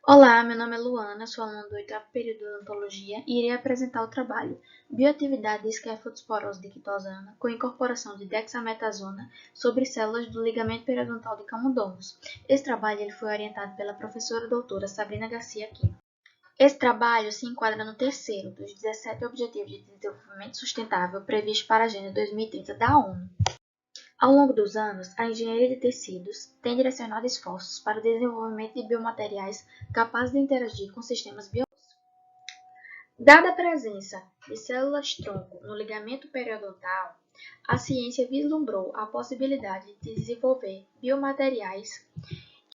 Olá, meu nome é Luana, sou aluna do 8º período de odontologia e irei apresentar o trabalho Bioatividade de esquefosporose dictosana com incorporação de dexametasona sobre células do ligamento periodontal de camundongos. Esse trabalho foi orientado pela professora doutora Sabrina Garcia Aquino. Esse trabalho se enquadra no terceiro dos 17 Objetivos de Desenvolvimento Sustentável previstos para a Agenda 2030 da ONU. Ao longo dos anos, a engenharia de tecidos tem direcionado esforços para o desenvolvimento de biomateriais capazes de interagir com sistemas biológicos. Dada a presença de células-tronco no ligamento periodontal, a ciência vislumbrou a possibilidade de desenvolver biomateriais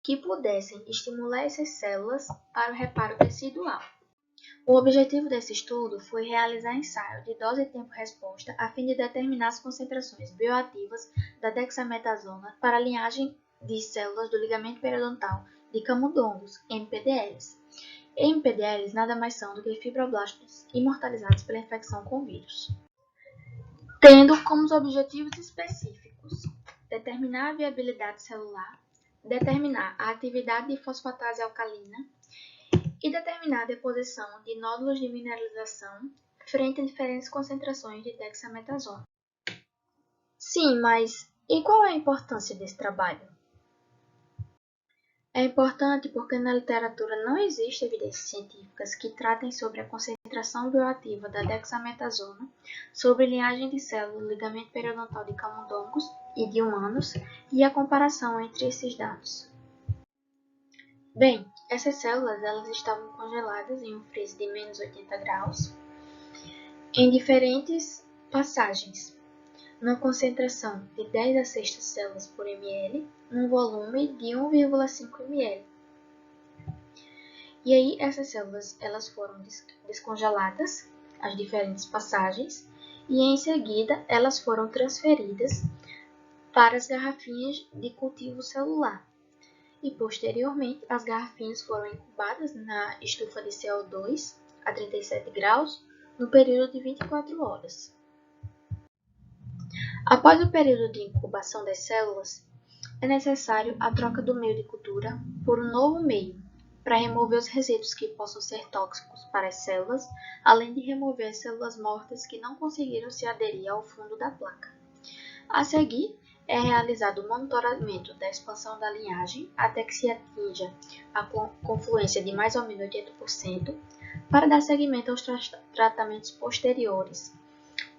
que pudessem estimular essas células para o reparo tecidual. O objetivo desse estudo foi realizar ensaio de dose e tempo-resposta a fim de determinar as concentrações bioativas da dexametasona para a linhagem de células do ligamento periodontal de camundongos, MPDLs. MPDLs nada mais são do que fibroblastos imortalizados pela infecção com vírus, tendo como objetivos específicos determinar a viabilidade celular, determinar a atividade de fosfatase alcalina, e determinar a deposição de nódulos de mineralização frente a diferentes concentrações de dexametasona. Sim, mas e qual é a importância desse trabalho? É importante porque na literatura não existe evidências científicas que tratem sobre a concentração bioativa da dexametasona sobre linhagem de células do ligamento periodontal de camundongos e de humanos e a comparação entre esses dados. Bem, essas células elas estavam congeladas em um freezer de menos 80 graus, em diferentes passagens, numa concentração de 10 a 6 células por ml, num volume de 1,5 ml. E aí essas células elas foram descongeladas, as diferentes passagens, e em seguida elas foram transferidas para as garrafinhas de cultivo celular. E posteriormente as garrafinhas foram incubadas na estufa de CO2 a 37 graus no período de 24 horas. Após o período de incubação das células, é necessário a troca do meio de cultura por um novo meio, para remover os resíduos que possam ser tóxicos para as células, além de remover as células mortas que não conseguiram se aderir ao fundo da placa. A seguir, é realizado o monitoramento da expansão da linhagem até que se atinja a confluência de mais ou menos 80%, para dar seguimento aos tratamentos posteriores,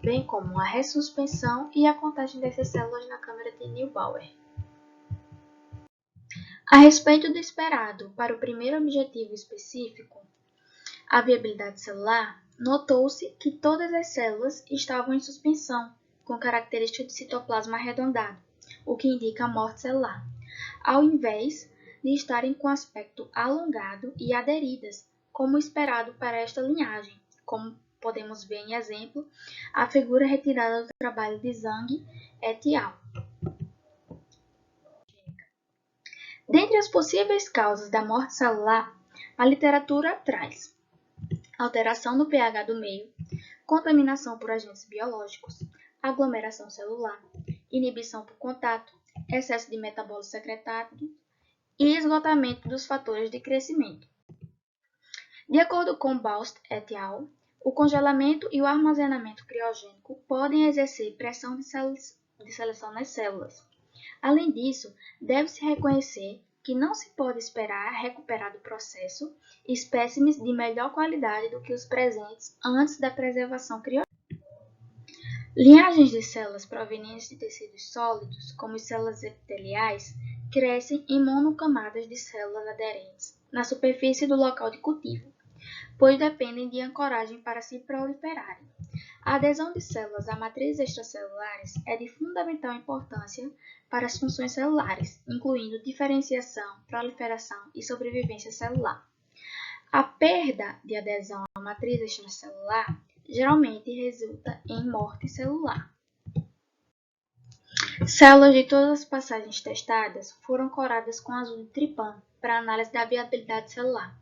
bem como a ressuspensão e a contagem dessas células na câmara de Neubauer. A respeito do esperado para o primeiro objetivo específico, a viabilidade celular, notou-se que todas as células estavam em suspensão, com característica de citoplasma arredondado, o que indica a morte celular, ao invés de estarem com aspecto alongado e aderidas, como esperado para esta linhagem, como podemos ver em exemplo a figura retirada do trabalho de Zhang et al. Dentre as possíveis causas da morte celular, a literatura traz alteração no pH do meio, contaminação por agentes biológicos, aglomeração celular, inibição por contato, excesso de metabólitos secretados e esgotamento dos fatores de crescimento. De acordo com Baust et al., o congelamento e o armazenamento criogênico podem exercer pressão de seleção nas células. Além disso, deve-se reconhecer que não se pode esperar recuperar do processo espécimes de melhor qualidade do que os presentes antes da preservação criogênica. Linhagens de células provenientes de tecidos sólidos, como as células epiteliais, crescem em monocamadas de células aderentes na superfície do local de cultivo, pois dependem de ancoragem para se proliferarem. A adesão de células a matrizes extracelulares é de fundamental importância para as funções celulares, incluindo diferenciação, proliferação e sobrevivência celular. A perda de adesão à matriz extracelular geralmente resulta em morte celular. Células de todas as passagens testadas foram coradas com azul de trypan para análise da viabilidade celular.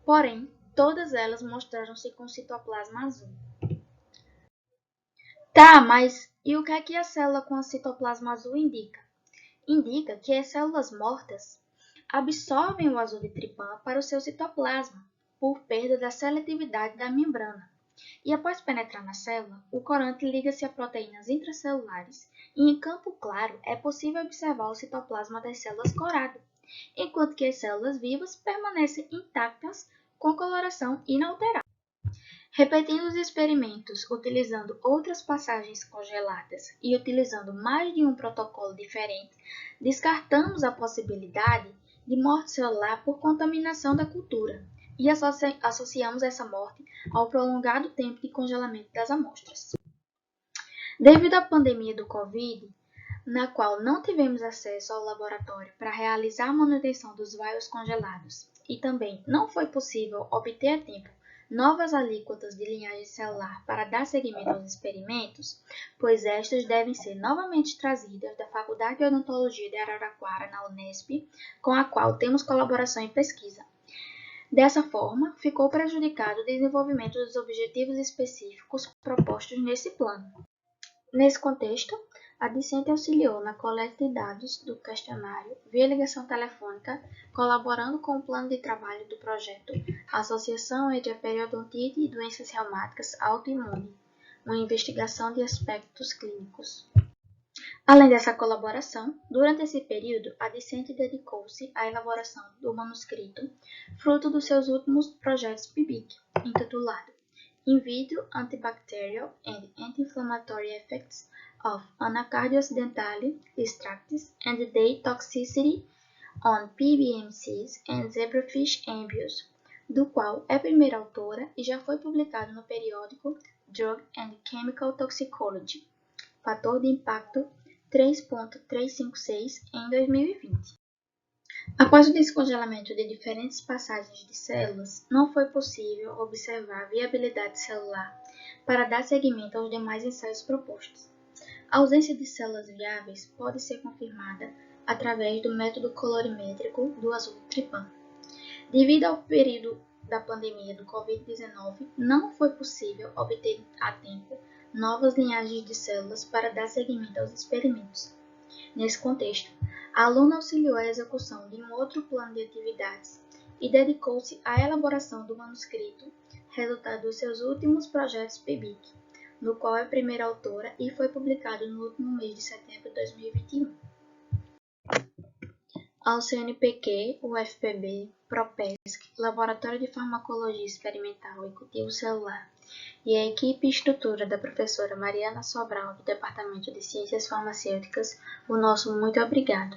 Porém, todas elas mostraram-se com citoplasma azul. Tá, mas e o que é que a célula com citoplasma azul indica? Indica que as células mortas absorvem o azovitrypan para o seu citoplasma, por perda da seletividade da membrana. E após penetrar na célula, o corante liga-se a proteínas intracelulares, e em campo claro é possível observar o citoplasma das células corado, enquanto que as células vivas permanecem intactas com coloração inalterada. Repetindo os experimentos utilizando outras passagens congeladas e utilizando mais de um protocolo diferente, descartamos a possibilidade de morte celular por contaminação da cultura e associamos essa morte ao prolongado tempo de congelamento das amostras. Devido à pandemia do Covid, na qual não tivemos acesso ao laboratório para realizar a manutenção dos vials congelados e também não foi possível obter a tempo novas alíquotas de linhagem celular para dar seguimento aos experimentos, pois estas devem ser novamente trazidas da Faculdade de Odontologia de Araraquara, na Unesp, com a qual temos colaboração em pesquisa. Dessa forma, ficou prejudicado o desenvolvimento dos objetivos específicos propostos nesse plano. Nesse contexto, a discente auxiliou na coleta de dados do questionário via ligação telefônica, colaborando com o plano de trabalho do projeto Associação entre a Periodontite e Doenças Reumáticas Autoimunes, uma investigação de aspectos clínicos. Além dessa colaboração, durante esse período, a discente dedicou-se à elaboração do manuscrito, fruto dos seus últimos projetos PIBIC, intitulado In Vitro Antibacterial and Anti-Inflammatory Effects of Anacardius dentale Extracts and Their Toxicity on PBMCs and Zebrafish Embryos, do qual é primeira autora e já foi publicado no periódico Drug and Chemical Toxicology, fator de impacto 3.356 em 2020. Após o descongelamento de diferentes passagens de células, não foi possível observar a viabilidade celular para dar seguimento aos demais ensaios propostos. A ausência de células viáveis pode ser confirmada através do método colorimétrico do azovitrypan. Devido ao período da pandemia do Covid-19, não foi possível obter a tempo novas linhagens de células para dar seguimento aos experimentos. Nesse contexto, a aluna auxiliou a execução de um outro plano de atividades e dedicou-se à elaboração do manuscrito, resultado dos seus últimos projetos PIBIC, no qual é primeira autora e foi publicado no último mês de setembro de 2021. Ao CNPq, UFPB, PROPESC, Laboratório de Farmacologia Experimental e Cultivo Celular, e a equipe e estrutura da professora Mariana Sobral, do Departamento de Ciências Farmacêuticas, o nosso muito obrigado.